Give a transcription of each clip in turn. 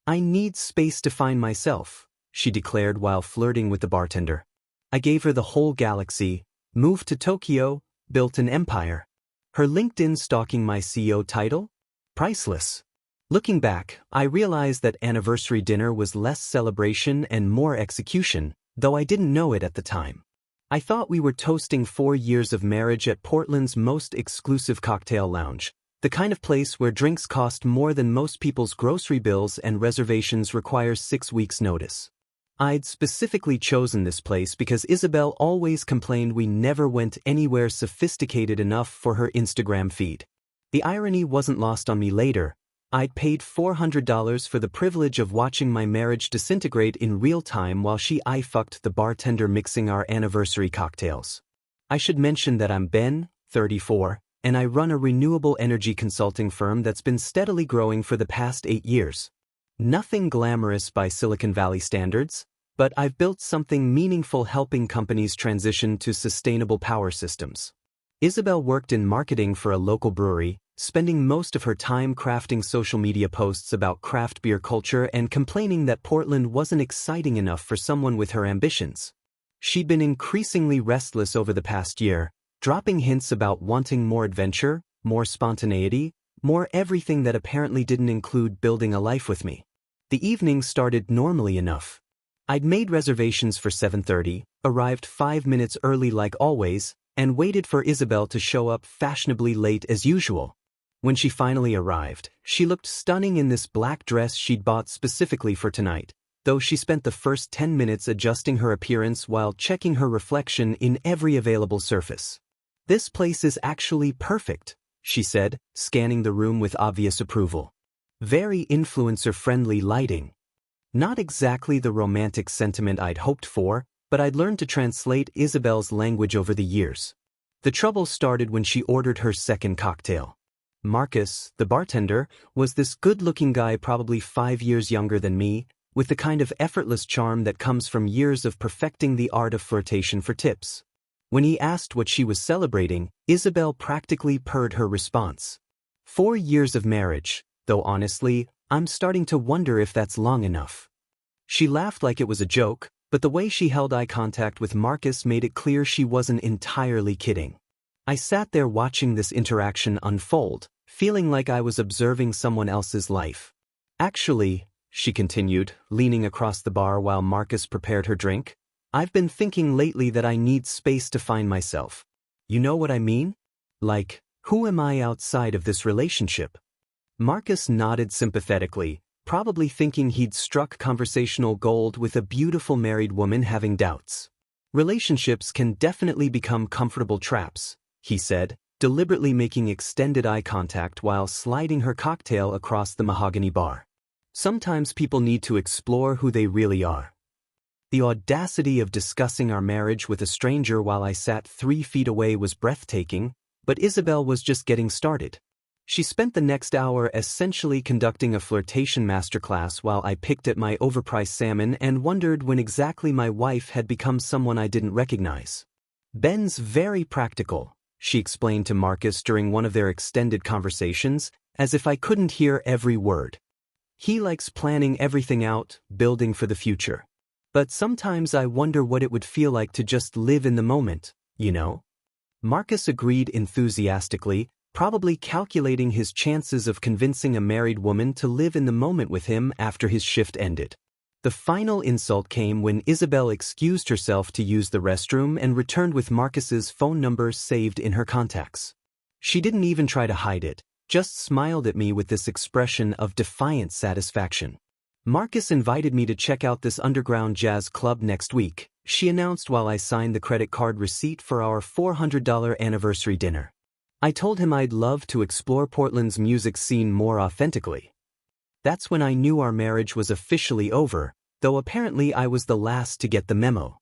"I need space to find myself," she declared while flirting with the bartender. I gave her the whole galaxy, moved to Tokyo, built an empire. Her LinkedIn stalking my CEO title? Priceless. Looking back, I realized that anniversary dinner was less celebration and more execution, though I didn't know it at the time. I thought we were toasting 4 years of marriage at Portland's most exclusive cocktail lounge, the kind of place where drinks cost more than most people's grocery bills and reservations require 6 weeks' notice. I'd specifically chosen this place because Isabel always complained we never went anywhere sophisticated enough for her Instagram feed. The irony wasn't lost on me later. I'd paid $400 for the privilege of watching my marriage disintegrate in real time while she eye-fucked the bartender mixing our anniversary cocktails. I should mention that I'm Ben, 34, and I run a renewable energy consulting firm that's been steadily growing for the past 8 years. Nothing glamorous by Silicon Valley standards, but I've built something meaningful helping companies transition to sustainable power systems. Isabel worked in marketing for a local brewery, spending most of her time crafting social media posts about craft beer culture and complaining that Portland wasn't exciting enough for someone with her ambitions. She'd been increasingly restless over the past year, dropping hints about wanting more adventure, more spontaneity, more everything that apparently didn't include building a life with me. The evening started normally enough. I'd made reservations for 7:30, arrived 5 minutes early like always, and waited for Isabel to show up fashionably late as usual. When she finally arrived, she looked stunning in this black dress she'd bought specifically for tonight, though she spent the first 10 minutes adjusting her appearance while checking her reflection in every available surface. "This place is actually perfect," she said, scanning the room with obvious approval. "Very influencer-friendly lighting." Not exactly the romantic sentiment I'd hoped for, but I'd learned to translate Isabel's language over the years. The trouble started when she ordered her second cocktail. Marcus, the bartender, was this good-looking guy probably 5 years younger than me, with the kind of effortless charm that comes from years of perfecting the art of flirtation for tips. When he asked what she was celebrating, Isabel practically purred her response. 4 years of marriage, though honestly, I'm starting to wonder if that's long enough. She laughed like it was a joke, but the way she held eye contact with Marcus made it clear she wasn't entirely kidding. I sat there watching this interaction unfold, feeling like I was observing someone else's life. "Actually," she continued, leaning across the bar while Marcus prepared her drink, "I've been thinking lately that I need space to find myself. You know what I mean? Like, who am I outside of this relationship?" Marcus nodded sympathetically, probably thinking he'd struck conversational gold with a beautiful married woman having doubts. "Relationships can definitely become comfortable traps," he said, deliberately making extended eye contact while sliding her cocktail across the mahogany bar. "Sometimes people need to explore who they really are." The audacity of discussing our marriage with a stranger while I sat 3 feet away was breathtaking, but Isabel was just getting started. She spent the next hour essentially conducting a flirtation masterclass while I picked at my overpriced salmon and wondered when exactly my wife had become someone I didn't recognize. "Ben's very practical," she explained to Marcus during one of their extended conversations, as if I couldn't hear every word. "He likes planning everything out, building for the future. But sometimes I wonder what it would feel like to just live in the moment, you know?" Marcus agreed enthusiastically, probably calculating his chances of convincing a married woman to live in the moment with him after his shift ended. The final insult came when Isabel excused herself to use the restroom and returned with Marcus's phone number saved in her contacts. She didn't even try to hide it, just smiled at me with this expression of defiant satisfaction. "Marcus invited me to check out this underground jazz club next week," she announced while I signed the credit card receipt for our $400 anniversary dinner. I told him I'd love to explore Portland's music scene more authentically. That's when I knew our marriage was officially over, though apparently I was the last to get the memo.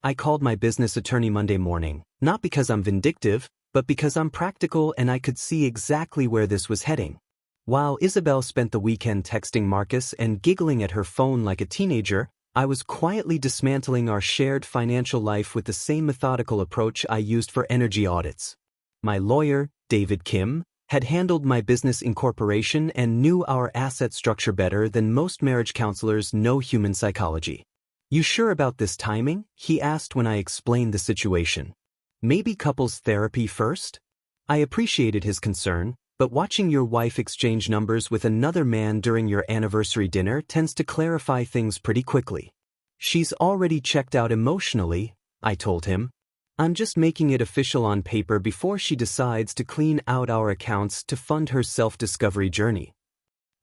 I called my business attorney Monday morning, not because I'm vindictive, but because I'm practical and I could see exactly where this was heading. While Isabel spent the weekend texting Marcus and giggling at her phone like a teenager, I was quietly dismantling our shared financial life with the same methodical approach I used for energy audits. My lawyer, David Kim, had handled my business incorporation and knew our asset structure better than most marriage counselors know human psychology. "You sure about this timing?" he asked when I explained the situation. "Maybe couples therapy first?" I appreciated his concern, but watching your wife exchange numbers with another man during your anniversary dinner tends to clarify things pretty quickly. "She's already checked out emotionally," I told him. "I'm just making it official on paper before she decides to clean out our accounts to fund her self-discovery journey."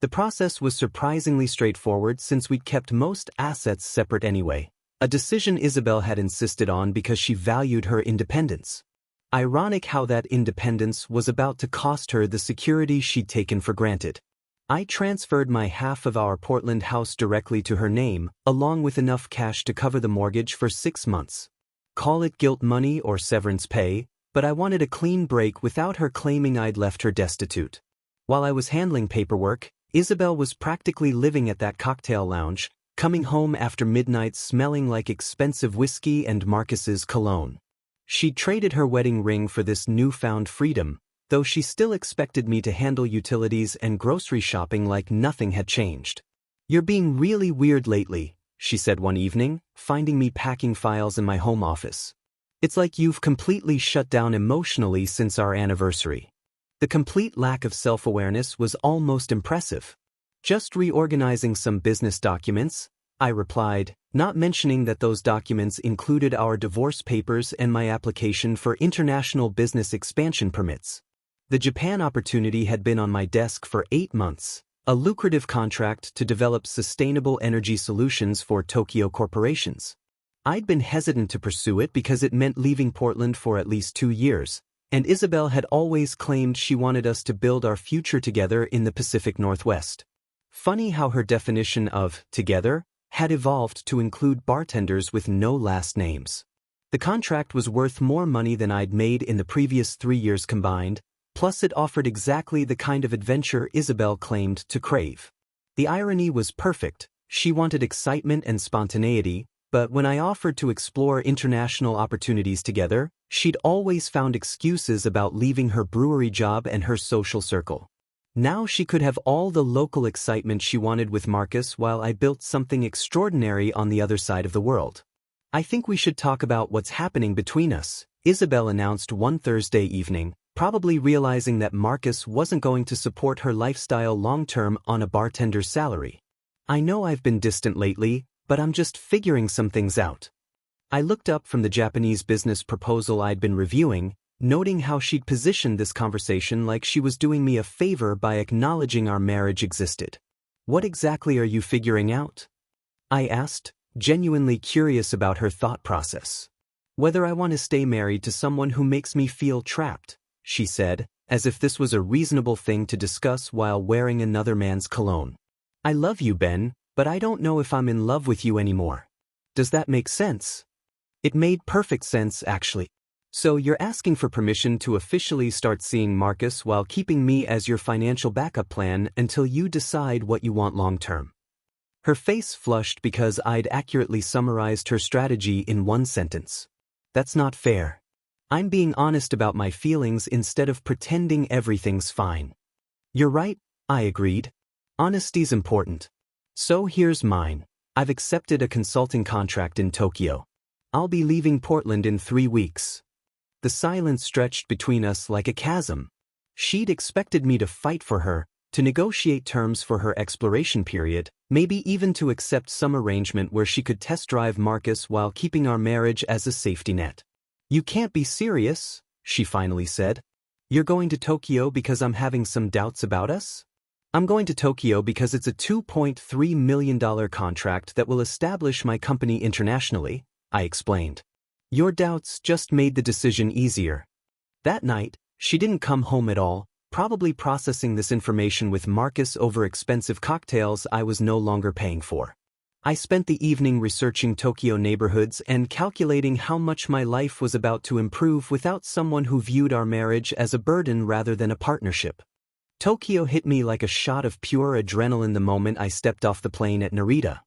The process was surprisingly straightforward since we'd kept most assets separate anyway, a decision Isabel had insisted on because she valued her independence. Ironic how that independence was about to cost her the security she'd taken for granted. I transferred my half of our Portland house directly to her name, along with enough cash to cover the mortgage for 6 months. Call it guilt money or severance pay, but I wanted a clean break without her claiming I'd left her destitute. While I was handling paperwork, Isabel was practically living at that cocktail lounge, coming home after midnight smelling like expensive whiskey and Marcus's cologne. She traded her wedding ring for this newfound freedom, though she still expected me to handle utilities and grocery shopping like nothing had changed. "You're being really weird lately," she said one evening, finding me packing files in my home office. "It's like you've completely shut down emotionally since our anniversary." The complete lack of self-awareness was almost impressive. "Just reorganizing some business documents," I replied, not mentioning that those documents included our divorce papers and my application for international business expansion permits. The Japan opportunity had been on my desk for 8 months, a lucrative contract to develop sustainable energy solutions for Tokyo corporations. I'd been hesitant to pursue it because it meant leaving Portland for at least 2 years, and Isabel had always claimed she wanted us to build our future together in the Pacific Northwest. Funny how her definition of together had evolved to include bartenders with no last names. The contract was worth more money than I'd made in the previous 3 years combined, plus it offered exactly the kind of adventure Isabel claimed to crave. The irony was perfect. She wanted excitement and spontaneity, but when I offered to explore international opportunities together, she'd always found excuses about leaving her brewery job and her social circle. Now she could have all the local excitement she wanted with Marcus while I built something extraordinary on the other side of the world. "I think we should talk about what's happening between us," Isabel announced one Thursday evening, probably realizing that Marcus wasn't going to support her lifestyle long-term on a bartender's salary. "I know I've been distant lately, but I'm just figuring some things out." I looked up from the Japanese business proposal I'd been reviewing, noting how she'd positioned this conversation like she was doing me a favor by acknowledging our marriage existed. "What exactly are you figuring out?" I asked, genuinely curious about her thought process. "Whether I want to stay married to someone who makes me feel trapped," she said, as if this was a reasonable thing to discuss while wearing another man's cologne. "I love you, Ben, but I don't know if I'm in love with you anymore. Does that make sense?" It made perfect sense, actually. "So you're asking for permission to officially start seeing Marcus while keeping me as your financial backup plan until you decide what you want long-term." Her face flushed because I'd accurately summarized her strategy in one sentence. "That's not fair. I'm being honest about my feelings instead of pretending everything's fine." "You're right," I agreed. "Honesty's important. So here's mine. I've accepted a consulting contract in Tokyo. I'll be leaving Portland in 3 weeks. The silence stretched between us like a chasm. She'd expected me to fight for her, to negotiate terms for her exploration period, maybe even to accept some arrangement where she could test drive Marcus while keeping our marriage as a safety net. "You can't be serious," she finally said. "You're going to Tokyo because I'm having some doubts about us?" "I'm going to Tokyo because it's a $2.3 million contract that will establish my company internationally," I explained. "Your doubts just made the decision easier." That night, she didn't come home at all, probably processing this information with Marcus over expensive cocktails I was no longer paying for. I spent the evening researching Tokyo neighborhoods and calculating how much my life was about to improve without someone who viewed our marriage as a burden rather than a partnership. Tokyo hit me like a shot of pure adrenaline the moment I stepped off the plane at Narita.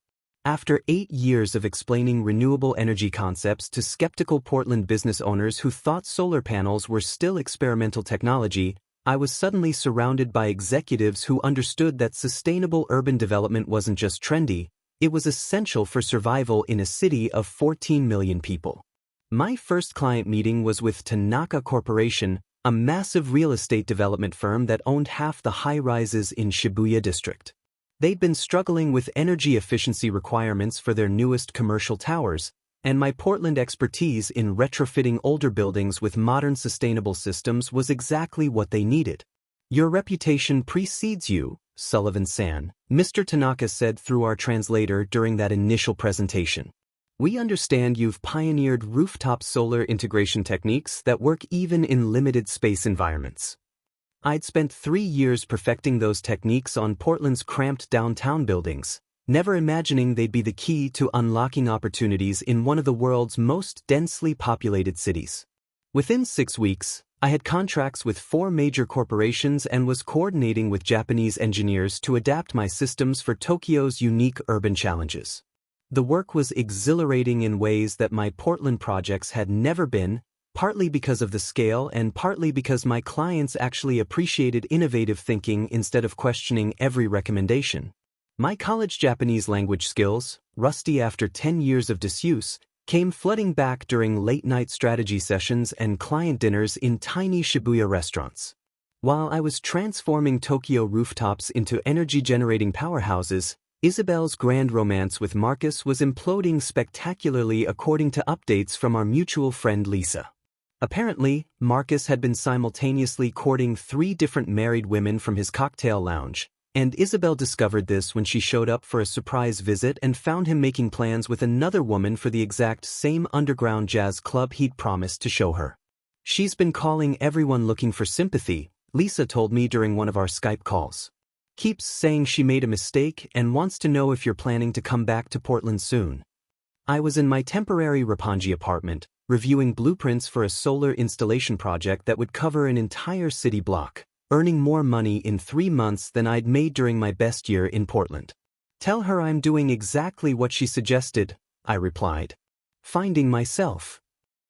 After 8 years of explaining renewable energy concepts to skeptical Portland business owners who thought solar panels were still experimental technology, I was suddenly surrounded by executives who understood that sustainable urban development wasn't just trendy, it was essential for survival in a city of 14 million people. My first client meeting was with Tanaka Corporation, a massive real estate development firm that owned half the high-rises in Shibuya district. They'd been struggling with energy efficiency requirements for their newest commercial towers, and my Portland expertise in retrofitting older buildings with modern sustainable systems was exactly what they needed. "Your reputation precedes you, Sullivan-san," Mr. Tanaka said through our translator during that initial presentation. "We understand you've pioneered rooftop solar integration techniques that work even in limited space environments." I'd spent 3 years perfecting those techniques on Portland's cramped downtown buildings, never imagining they'd be the key to unlocking opportunities in one of the world's most densely populated cities. Within 6 weeks, I had contracts with 4 major corporations and was coordinating with Japanese engineers to adapt my systems for Tokyo's unique urban challenges. The work was exhilarating in ways that my Portland projects had never been, partly because of the scale and partly because my clients actually appreciated innovative thinking instead of questioning every recommendation. My college Japanese language skills, rusty after 10 years of disuse, came flooding back during late-night strategy sessions and client dinners in tiny Shibuya restaurants. While I was transforming Tokyo rooftops into energy-generating powerhouses, Isabel's grand romance with Marcus was imploding spectacularly according to updates from our mutual friend Lisa. Apparently, Marcus had been simultaneously courting 3 different married women from his cocktail lounge, and Isabel discovered this when she showed up for a surprise visit and found him making plans with another woman for the exact same underground jazz club he'd promised to show her. "She's been calling everyone looking for sympathy," Lisa told me during one of our Skype calls. "Keeps saying she made a mistake and wants to know if you're planning to come back to Portland soon." I was in my temporary Roppongi apartment, reviewing blueprints for a solar installation project that would cover an entire city block, earning more money in 3 months than I'd made during my best year in Portland. "Tell her I'm doing exactly what she suggested," I replied. Finding myself.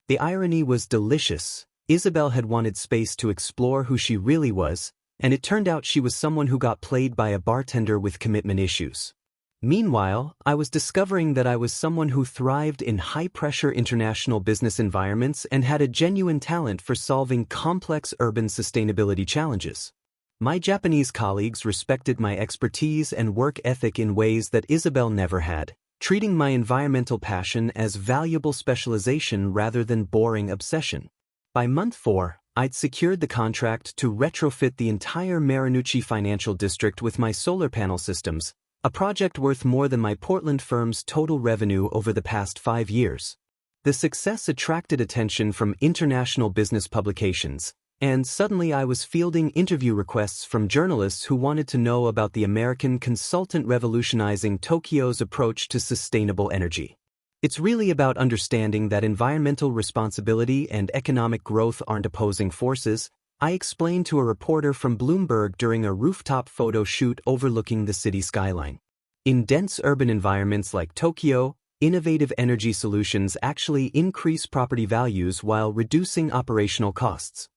The irony was delicious. Isabel had wanted space to explore who she really was, and it turned out she was someone who got played by a bartender with commitment issues. Meanwhile, I was discovering that I was someone who thrived in high-pressure international business environments and had a genuine talent for solving complex urban sustainability challenges. My Japanese colleagues respected my expertise and work ethic in ways that Isabel never had, treating my environmental passion as valuable specialization rather than boring obsession. By month 4, I'd secured the contract to retrofit the entire Marunouchi financial district with my solar panel systems, a project worth more than my Portland firm's total revenue over the past 5 years. The success attracted attention from international business publications, and suddenly I was fielding interview requests from journalists who wanted to know about the American consultant revolutionizing Tokyo's approach to sustainable energy. It's really about understanding that environmental responsibility and economic growth aren't opposing forces, I explained to a reporter from Bloomberg during a rooftop photo shoot overlooking the city skyline. In dense urban environments like Tokyo, innovative energy solutions actually increase property values while reducing operational costs.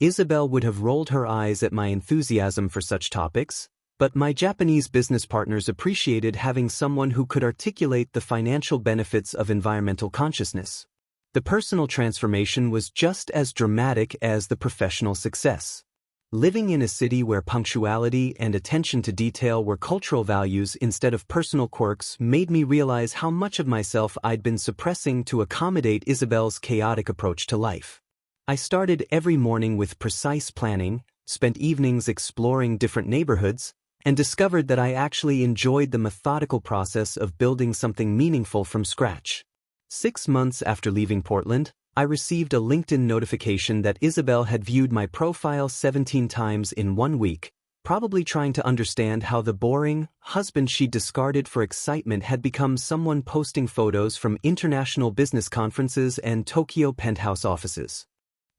Isabel would have rolled her eyes at my enthusiasm for such topics, but my Japanese business partners appreciated having someone who could articulate the financial benefits of environmental consciousness. The personal transformation was just as dramatic as the professional success. Living in a city where punctuality and attention to detail were cultural values instead of personal quirks made me realize how much of myself I'd been suppressing to accommodate Isabel's chaotic approach to life. I started every morning with precise planning, spent evenings exploring different neighborhoods, and discovered that I actually enjoyed the methodical process of building something meaningful from scratch. 6 months after leaving Portland, I received a LinkedIn notification that Isabel had viewed my profile 17 times in 1 week, probably trying to understand how the boring husband she discarded for excitement had become someone posting photos from international business conferences and Tokyo penthouse offices.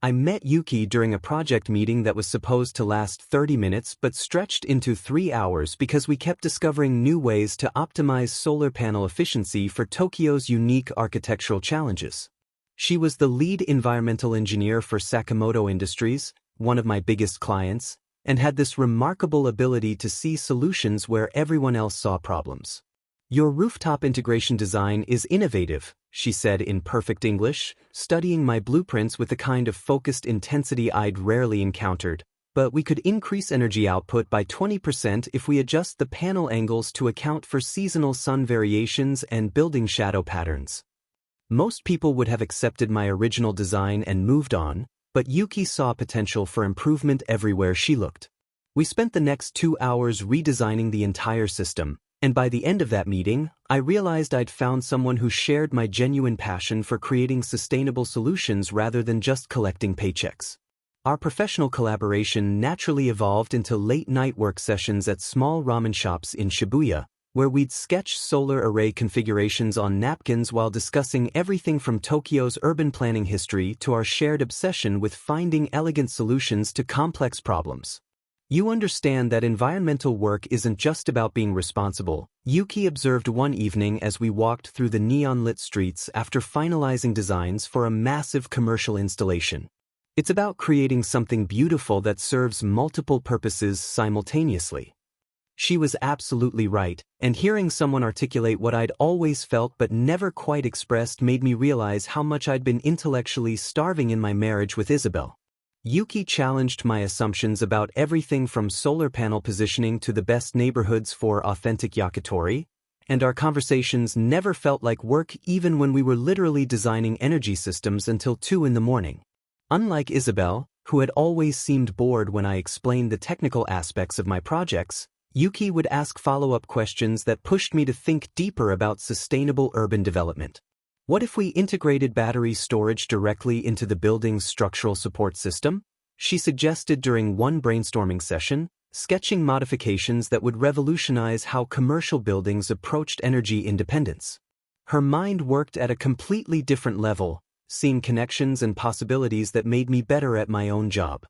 I met Yuki during a project meeting that was supposed to last 30 minutes but stretched into 3 hours because we kept discovering new ways to optimize solar panel efficiency for Tokyo's unique architectural challenges. She was the lead environmental engineer for Sakamoto Industries, one of my biggest clients, and had this remarkable ability to see solutions where everyone else saw problems. "Your rooftop integration design is innovative," she said in perfect English, studying my blueprints with the kind of focused intensity I'd rarely encountered. "But we could increase energy output by 20% if we adjust the panel angles to account for seasonal sun variations and building shadow patterns." Most people would have accepted my original design and moved on, but Yuki saw potential for improvement everywhere she looked. We spent the next 2 hours redesigning the entire system, and by the end of that meeting, I realized I'd found someone who shared my genuine passion for creating sustainable solutions rather than just collecting paychecks. Our professional collaboration naturally evolved into late-night work sessions at small ramen shops in Shibuya, where we'd sketch solar array configurations on napkins while discussing everything from Tokyo's urban planning history to our shared obsession with finding elegant solutions to complex problems. "You understand that environmental work isn't just about being responsible," Yuki observed one evening as we walked through the neon-lit streets after finalizing designs for a massive commercial installation. "It's about creating something beautiful that serves multiple purposes simultaneously." She was absolutely right, and hearing someone articulate what I'd always felt but never quite expressed made me realize how much I'd been intellectually starving in my marriage with Isabel. Yuki challenged my assumptions about everything from solar panel positioning to the best neighborhoods for authentic yakitori, and our conversations never felt like work even when we were literally designing energy systems until 2 in the morning. Unlike Isabel, who had always seemed bored when I explained the technical aspects of my projects, Yuki would ask follow-up questions that pushed me to think deeper about sustainable urban development. "What if we integrated battery storage directly into the building's structural support system?" she suggested during one brainstorming session, sketching modifications that would revolutionize how commercial buildings approached energy independence. Her mind worked at a completely different level, seeing connections and possibilities that made me better at my own job.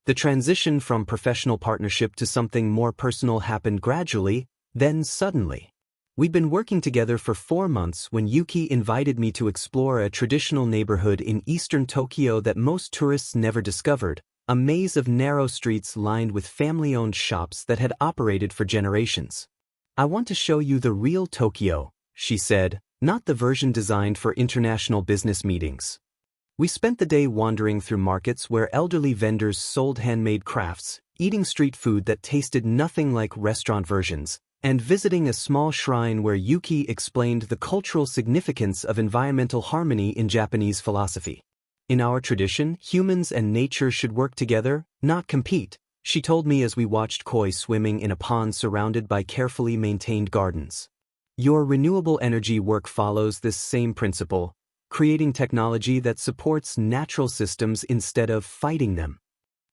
The transition from professional partnership to something more personal happened gradually, then suddenly. We'd been working together for 4 months when Yuki invited me to explore a traditional neighborhood in eastern Tokyo that most tourists never discovered, a maze of narrow streets lined with family-owned shops that had operated for generations. "I want to show you the real Tokyo," she said, "not the version designed for international business meetings." We spent the day wandering through markets where elderly vendors sold handmade crafts, eating street food that tasted nothing like restaurant versions, and visiting a small shrine where Yuki explained the cultural significance of environmental harmony in Japanese philosophy. "In our tradition, humans and nature should work together, not compete," she told me as we watched koi swimming in a pond surrounded by carefully maintained gardens. "Your renewable energy work follows this same principle, creating technology that supports natural systems instead of fighting them."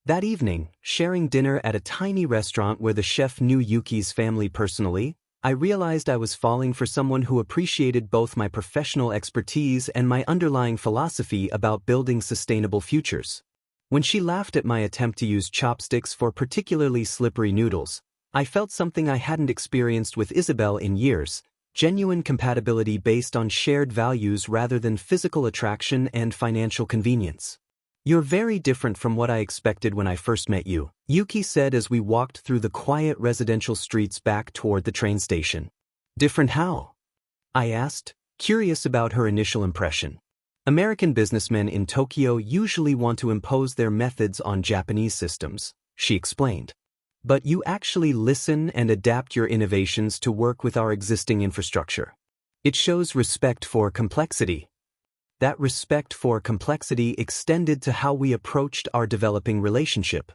That evening, sharing dinner at a tiny restaurant where the chef knew Yuki's family personally, I realized I was falling for someone who appreciated both my professional expertise and my underlying philosophy about building sustainable futures. When she laughed at my attempt to use chopsticks for particularly slippery noodles, I felt something I hadn't experienced with Isabel in years: genuine compatibility based on shared values rather than physical attraction and financial convenience. "You're very different from what I expected when I first met you," Yuki said as we walked through the quiet residential streets back toward the train station. "Different how?" I asked, curious about her initial impression. "American businessmen in Tokyo usually want to impose their methods on Japanese systems," she explained. "But you actually listen and adapt your innovations to work with our existing infrastructure. It shows respect for complexity." That respect for complexity extended to how we approached our developing relationship.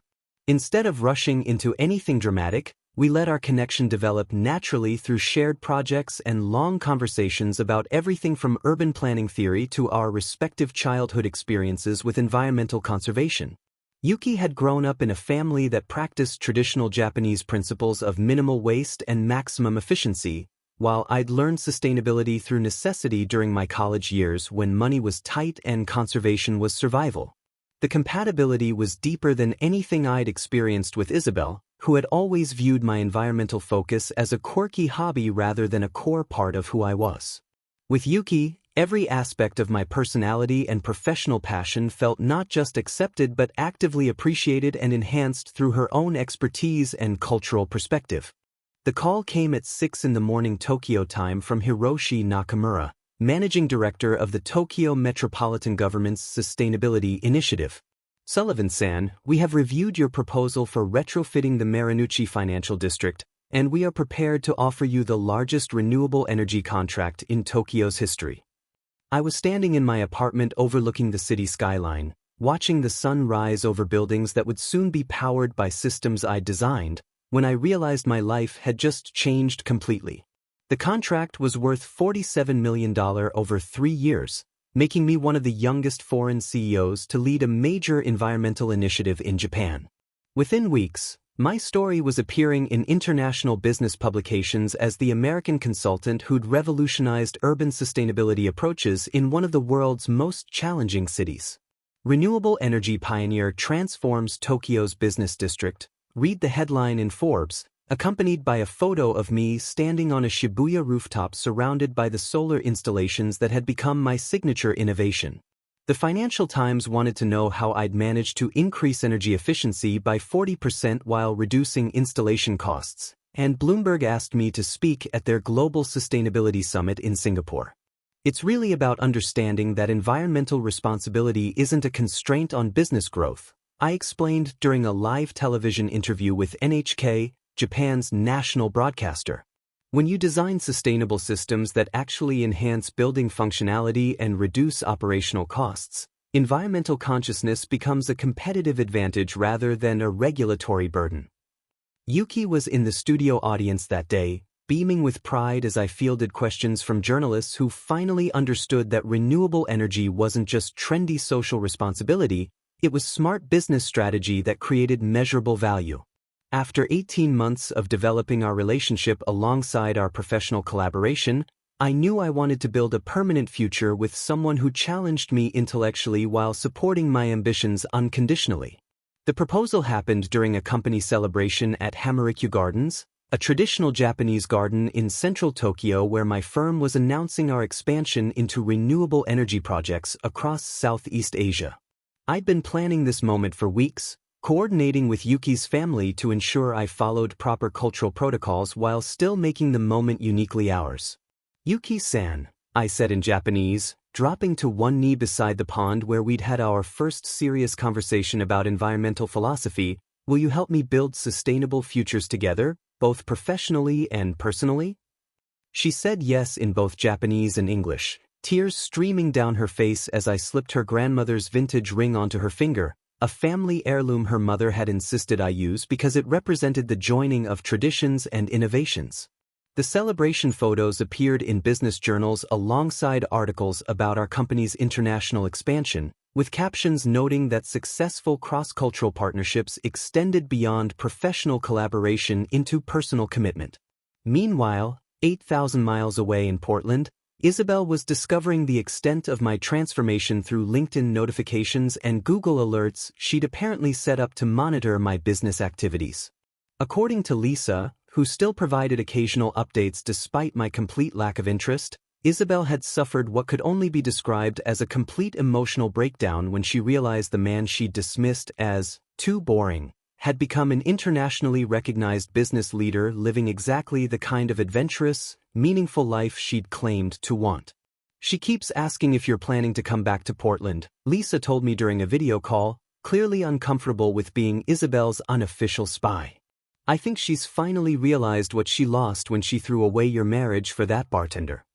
Instead of rushing into anything dramatic, we let our connection develop naturally through shared projects and long conversations about everything from urban planning theory to our respective childhood experiences with environmental conservation. Yuki had grown up in a family that practiced traditional Japanese principles of minimal waste and maximum efficiency, while I'd learned sustainability through necessity during my college years when money was tight and conservation was survival. The compatibility was deeper than anything I'd experienced with Isabel, who had always viewed my environmental focus as a quirky hobby rather than a core part of who I was. With Yuki, Every aspect of my personality and professional passion felt not just accepted but actively appreciated and enhanced through her own expertise and cultural perspective. The call came at 6 a.m. Tokyo time from Hiroshi Nakamura, Managing Director of the Tokyo Metropolitan Government's Sustainability Initiative. "Sullivan-san, we have reviewed your proposal for retrofitting the Marunouchi Financial District, and we are prepared to offer you the largest renewable energy contract in Tokyo's history." I was standing in my apartment overlooking the city skyline, watching the sun rise over buildings that would soon be powered by systems I'd designed, when I realized my life had just changed completely. The contract was worth $47 million over 3 years, making me one of the youngest foreign CEOs to lead a major environmental initiative in Japan. Within weeks, my story was appearing in international business publications as the American consultant who'd revolutionized urban sustainability approaches in one of the world's most challenging cities. "Renewable energy pioneer transforms Tokyo's business district," read the headline in Forbes, accompanied by a photo of me standing on a Shibuya rooftop surrounded by the solar installations that had become my signature innovation. The Financial Times wanted to know how I'd managed to increase energy efficiency by 40% while reducing installation costs, and Bloomberg asked me to speak at their Global Sustainability Summit in Singapore. "It's really about understanding that environmental responsibility isn't a constraint on business growth," I explained during a live television interview with NHK, Japan's national broadcaster. "When you design sustainable systems that actually enhance building functionality and reduce operational costs, environmental consciousness becomes a competitive advantage rather than a regulatory burden." Yuki was in the studio audience that day, beaming with pride as I fielded questions from journalists who finally understood that renewable energy wasn't just trendy social responsibility, it was smart business strategy that created measurable value. After 18 months of developing our relationship alongside our professional collaboration, I knew I wanted to build a permanent future with someone who challenged me intellectually while supporting my ambitions unconditionally. The proposal happened during a company celebration at Hamarikyu Gardens, a traditional Japanese garden in central Tokyo where my firm was announcing our expansion into renewable energy projects across Southeast Asia. I'd been planning this moment for weeks, coordinating with Yuki's family to ensure I followed proper cultural protocols while still making the moment uniquely ours. "Yuki-san," I said in Japanese, dropping to one knee beside the pond where we'd had our first serious conversation about environmental philosophy, "will you help me build sustainable futures together, both professionally and personally?" She said yes in both Japanese and English, tears streaming down her face as I slipped her grandmother's vintage ring onto her finger, a family heirloom her mother had insisted I use because it represented the joining of traditions and innovations. The celebration photos appeared in business journals alongside articles about our company's international expansion, with captions noting that successful cross-cultural partnerships extended beyond professional collaboration into personal commitment. Meanwhile, 8,000 miles away in Portland, Isabel was discovering the extent of my transformation through LinkedIn notifications and Google alerts she'd apparently set up to monitor my business activities. According to Lisa, who still provided occasional updates despite my complete lack of interest, Isabel had suffered what could only be described as a complete emotional breakdown when she realized the man she'd dismissed as too boring had become an internationally recognized business leader living exactly the kind of adventurous, meaningful life she'd claimed to want. "She keeps asking if you're planning to come back to Portland," Lisa told me during a video call, clearly uncomfortable with being Isabel's unofficial spy. "I think she's finally realized what she lost when she threw away your marriage for that bartender."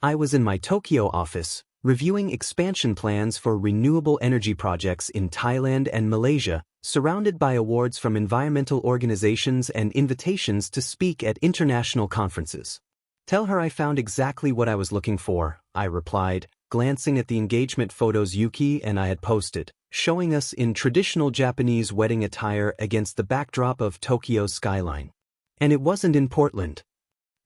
I was in my Tokyo office, reviewing expansion plans for renewable energy projects in Thailand and Malaysia, surrounded by awards from environmental organizations and invitations to speak at international conferences. "Tell her I found exactly what I was looking for," I replied, glancing at the engagement photos Yuki and I had posted, showing us in traditional Japanese wedding attire against the backdrop of Tokyo's skyline. And it wasn't in Portland.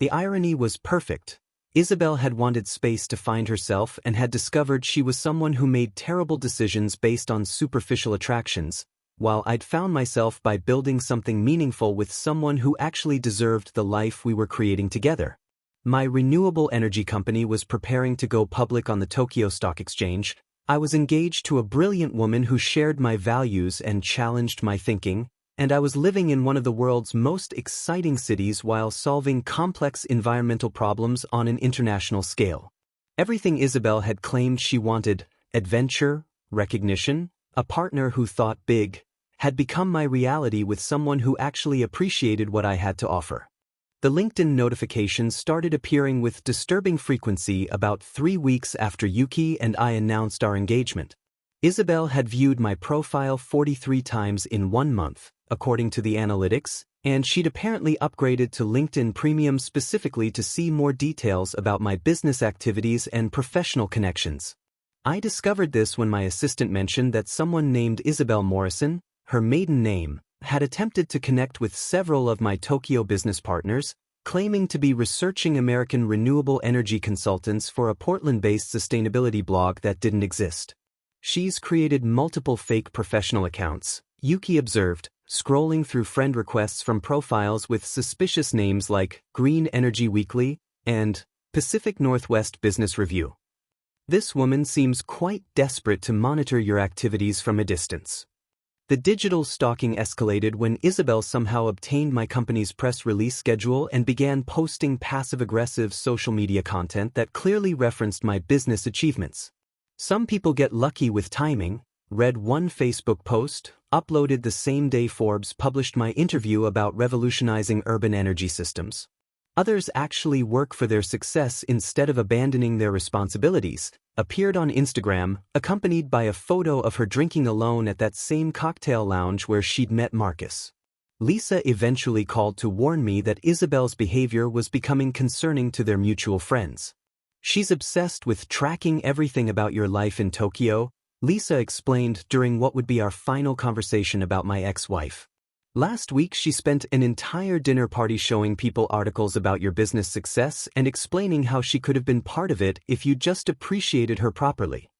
The irony was perfect. Isabel had wanted space to find herself and had discovered she was someone who made terrible decisions based on superficial attractions, while I'd found myself by building something meaningful with someone who actually deserved the life we were creating together. My renewable energy company was preparing to go public on the Tokyo Stock Exchange. I was engaged to a brilliant woman who shared my values and challenged my thinking, and I was living in one of the world's most exciting cities while solving complex environmental problems on an international scale. Everything Isabel had claimed she wanted, adventure, recognition, a partner who thought big, had become my reality with someone who actually appreciated what I had to offer. The LinkedIn notifications started appearing with disturbing frequency about 3 weeks after Yuki and I announced our engagement. Isabel had viewed my profile 43 times in 1 month, according to the analytics, and she'd apparently upgraded to LinkedIn Premium specifically to see more details about my business activities and professional connections. I discovered this when my assistant mentioned that someone named Isabel Morrison, her maiden name, had attempted to connect with several of my Tokyo business partners, claiming to be researching American renewable energy consultants for a Portland-based sustainability blog that didn't exist. She's created multiple fake professional accounts, Yuki observed, scrolling through friend requests from profiles with suspicious names like Green Energy Weekly and Pacific Northwest Business Review. This woman seems quite desperate to monitor your activities from a distance. The digital stalking escalated when Isabel somehow obtained my company's press release schedule and began posting passive-aggressive social media content that clearly referenced my business achievements. Some people get lucky with timing, read one Facebook post, uploaded the same day Forbes published my interview about revolutionizing urban energy systems. Others actually work for their success instead of abandoning their responsibilities, appeared on Instagram, accompanied by a photo of her drinking alone at that same cocktail lounge where she'd met Marcus. Lisa eventually called to warn me that Isabel's behavior was becoming concerning to their mutual friends. She's obsessed with tracking everything about your life in Tokyo, Lisa explained during what would be our final conversation about my ex-wife. Last week she spent an entire dinner party showing people articles about your business success and explaining how she could have been part of it if you just appreciated her properly.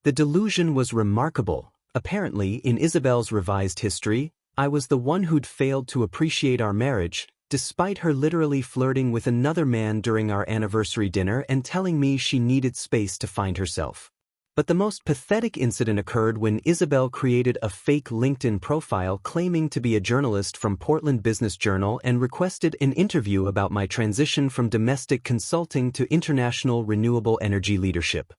The delusion was remarkable. Apparently, in Isabel's revised history, I was the one who'd failed to appreciate our marriage, despite her literally flirting with another man during our anniversary dinner and telling me she needed space to find herself. But the most pathetic incident occurred when Isabel created a fake LinkedIn profile claiming to be a journalist from Portland Business Journal and requested an interview about my transition from domestic consulting to international renewable energy leadership.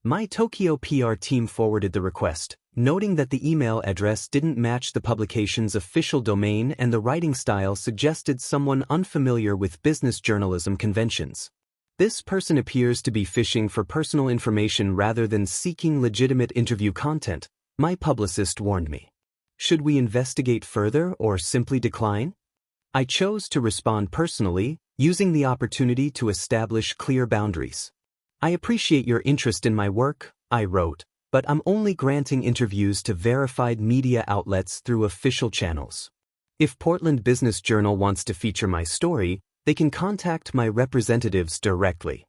My Tokyo PR team forwarded the request, noting that the email address didn't match the publication's official domain and the writing style suggested someone unfamiliar with business journalism conventions. This person appears to be fishing for personal information rather than seeking legitimate interview content, my publicist warned me. Should we investigate further or simply decline? I chose to respond personally, using the opportunity to establish clear boundaries. I appreciate your interest in my work, I wrote, but I'm only granting interviews to verified media outlets through official channels. If Portland Business Journal wants to feature my story, they can contact my representatives directly.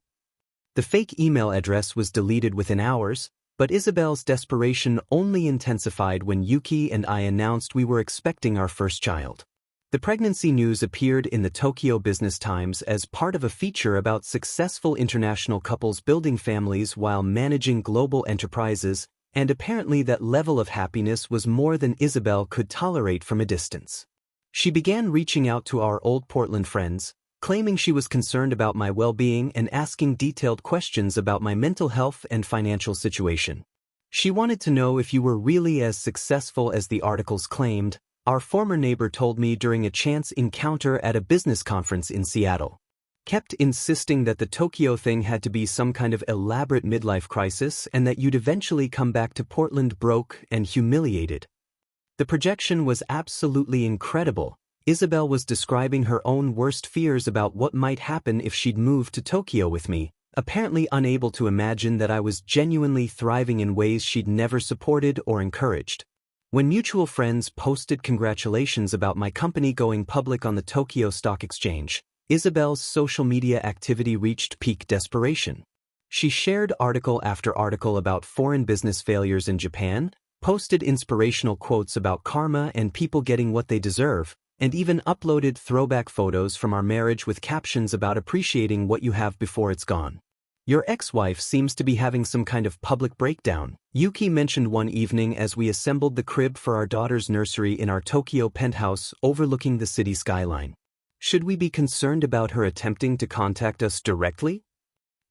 The fake email address was deleted within hours, but Isabel's desperation only intensified when Yuki and I announced we were expecting our first child. The pregnancy news appeared in the Tokyo Business Times as part of a feature about successful international couples building families while managing global enterprises, and apparently that level of happiness was more than Isabel could tolerate from a distance. She began reaching out to our old Portland friends, claiming she was concerned about my well-being and asking detailed questions about my mental health and financial situation. She wanted to know if you were really as successful as the articles claimed, our former neighbor told me during a chance encounter at a business conference in Seattle. Kept insisting that the Tokyo thing had to be some kind of elaborate midlife crisis and that you'd eventually come back to Portland broke and humiliated. The projection was absolutely incredible. Isabel was describing her own worst fears about what might happen if she'd moved to Tokyo with me, apparently unable to imagine that I was genuinely thriving in ways she'd never supported or encouraged. When mutual friends posted congratulations about my company going public on the Tokyo Stock Exchange, Isabel's social media activity reached peak desperation. She shared article after article about foreign business failures in Japan, posted inspirational quotes about karma and people getting what they deserve, and even uploaded throwback photos from our marriage with captions about appreciating what you have before it's gone. Your ex-wife seems to be having some kind of public breakdown, Yuki mentioned one evening as we assembled the crib for our daughter's nursery in our Tokyo penthouse overlooking the city skyline. Should we be concerned about her attempting to contact us directly?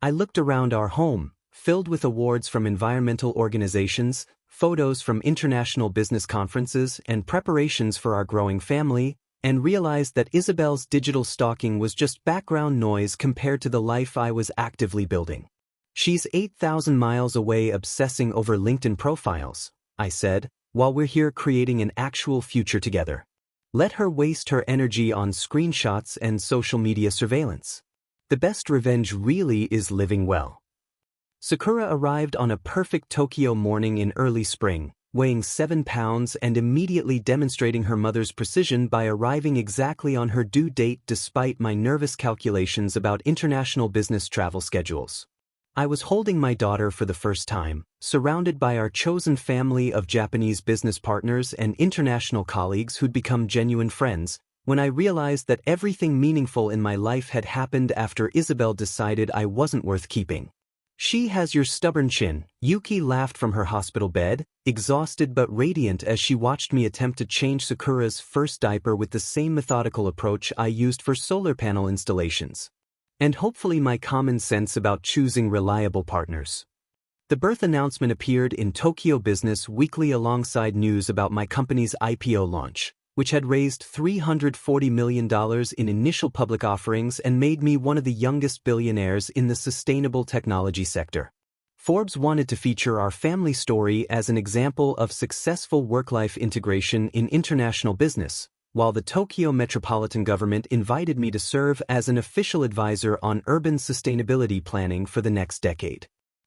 I looked around our home, filled with awards from environmental organizations, photos from international business conferences, and preparations for our growing family, and realized that Isabel's digital stalking was just background noise compared to the life I was actively building. She's 8,000 miles away obsessing over LinkedIn profiles, I said, while we're here creating an actual future together. Let her waste her energy on screenshots and social media surveillance. The best revenge really is living well. Sakura arrived on a perfect Tokyo morning in early spring, weighing 7 pounds and immediately demonstrating her mother's precision by arriving exactly on her due date despite my nervous calculations about international business travel schedules. I was holding my daughter for the first time, surrounded by our chosen family of Japanese business partners and international colleagues who'd become genuine friends, when I realized that everything meaningful in my life had happened after Isabel decided I wasn't worth keeping. She has your stubborn chin, Yuki laughed from her hospital bed, exhausted but radiant as she watched me attempt to change Sakura's first diaper with the same methodical approach I used for solar panel installations. And hopefully my common sense about choosing reliable partners. The birth announcement appeared in Tokyo Business Weekly alongside news about my company's IPO launch, which had raised $340 million in initial public offerings and made me one of the youngest billionaires in the sustainable technology sector. Forbes wanted to feature our family story as an example of successful work-life integration in international business, while the Tokyo Metropolitan Government invited me to serve as an official advisor on urban sustainability planning for the next decade.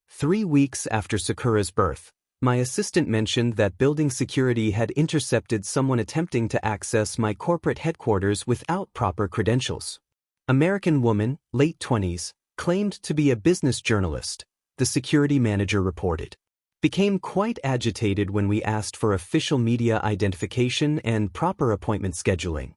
3 weeks after Sakura's birth, my assistant mentioned that building security had intercepted someone attempting to access my corporate headquarters without proper credentials. American woman, late 20s, claimed to be a business journalist, the security manager reported. Became quite agitated when we asked for official media identification and proper appointment scheduling.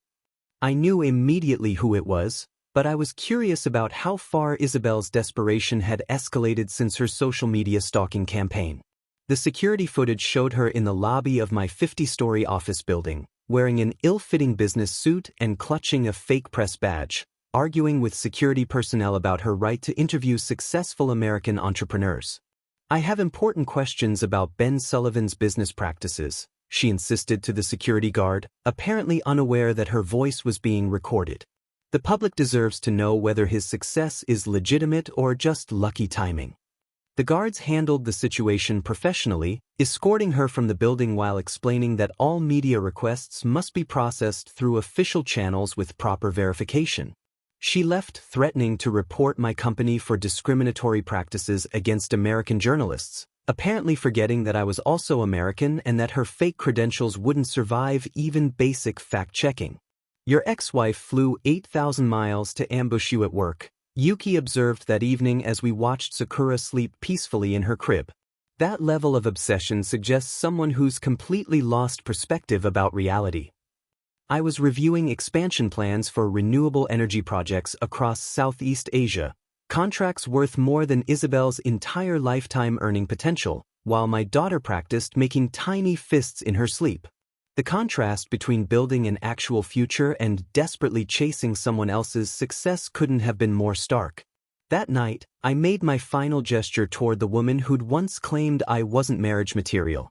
I knew immediately who it was, but I was curious about how far Isabel's desperation had escalated since her social media stalking campaign. The security footage showed her in the lobby of my 50-story office building, wearing an ill-fitting business suit and clutching a fake press badge, arguing with security personnel about her right to interview successful American entrepreneurs. I have important questions about Ben Sullivan's business practices, she insisted to the security guard, apparently unaware that her voice was being recorded. The public deserves to know whether his success is legitimate or just lucky timing. The guards handled the situation professionally, escorting her from the building while explaining that all media requests must be processed through official channels with proper verification. She left threatening to report my company for discriminatory practices against American journalists, apparently forgetting that I was also American and that her fake credentials wouldn't survive even basic fact-checking. Your ex-wife flew 8,000 miles to ambush you at work, Yuki observed that evening as we watched Sakura sleep peacefully in her crib. That level of obsession suggests someone who's completely lost perspective about reality. I was reviewing expansion plans for renewable energy projects across Southeast Asia, contracts worth more than Isabel's entire lifetime earning potential, while my daughter practiced making tiny fists in her sleep. The contrast between building an actual future and desperately chasing someone else's success couldn't have been more stark. That night, I made my final gesture toward the woman who'd once claimed I wasn't marriage material.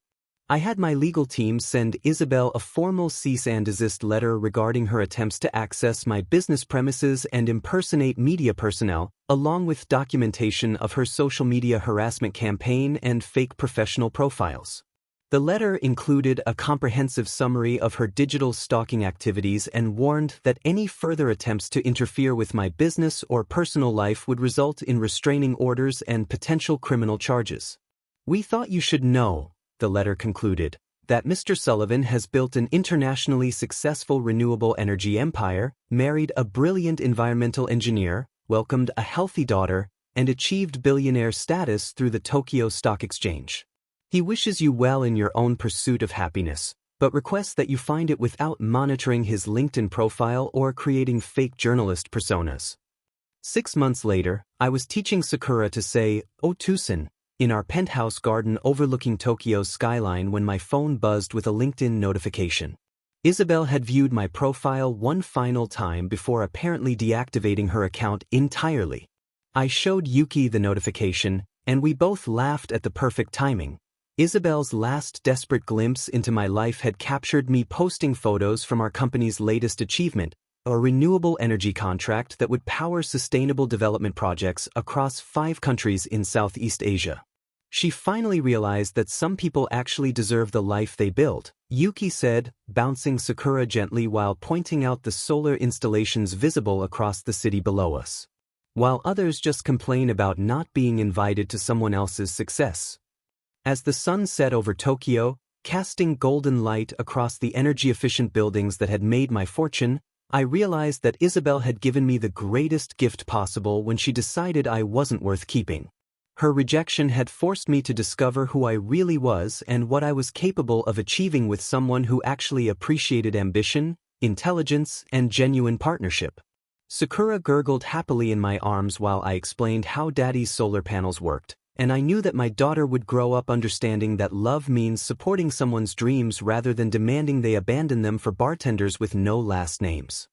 I had my legal team send Isabel a formal cease and desist letter regarding her attempts to access my business premises and impersonate media personnel, along with documentation of her social media harassment campaign and fake professional profiles. The letter included a comprehensive summary of her digital stalking activities and warned that any further attempts to interfere with my business or personal life would result in restraining orders and potential criminal charges. We thought you should know, the letter concluded, that Mr. Sullivan has built an internationally successful renewable energy empire, married a brilliant environmental engineer, welcomed a healthy daughter, and achieved billionaire status through the Tokyo Stock Exchange. He wishes you well in your own pursuit of happiness, but requests that you find it without monitoring his LinkedIn profile or creating fake journalist personas. 6 months later, I was teaching Sakura to say "Otusen" in our penthouse garden overlooking Tokyo's skyline when my phone buzzed with a LinkedIn notification. Isabel had viewed my profile one final time before apparently deactivating her account entirely. I showed Yuki the notification, and we both laughed at the perfect timing. Isabel's last desperate glimpse into my life had captured me posting photos from our company's latest achievement, a renewable energy contract that would power sustainable development projects across 5 countries in Southeast Asia. She finally realized that some people actually deserve the life they build, Yuki said, bouncing Sakura gently while pointing out the solar installations visible across the city below us. While others just complain about not being invited to someone else's success. As the sun set over Tokyo, casting golden light across the energy-efficient buildings that had made my fortune, I realized that Isabel had given me the greatest gift possible when she decided I wasn't worth keeping. Her rejection had forced me to discover who I really was and what I was capable of achieving with someone who actually appreciated ambition, intelligence, and genuine partnership. Sakura gurgled happily in my arms while I explained how Daddy's solar panels worked, and I knew that my daughter would grow up understanding that love means supporting someone's dreams rather than demanding they abandon them for bartenders with no last names.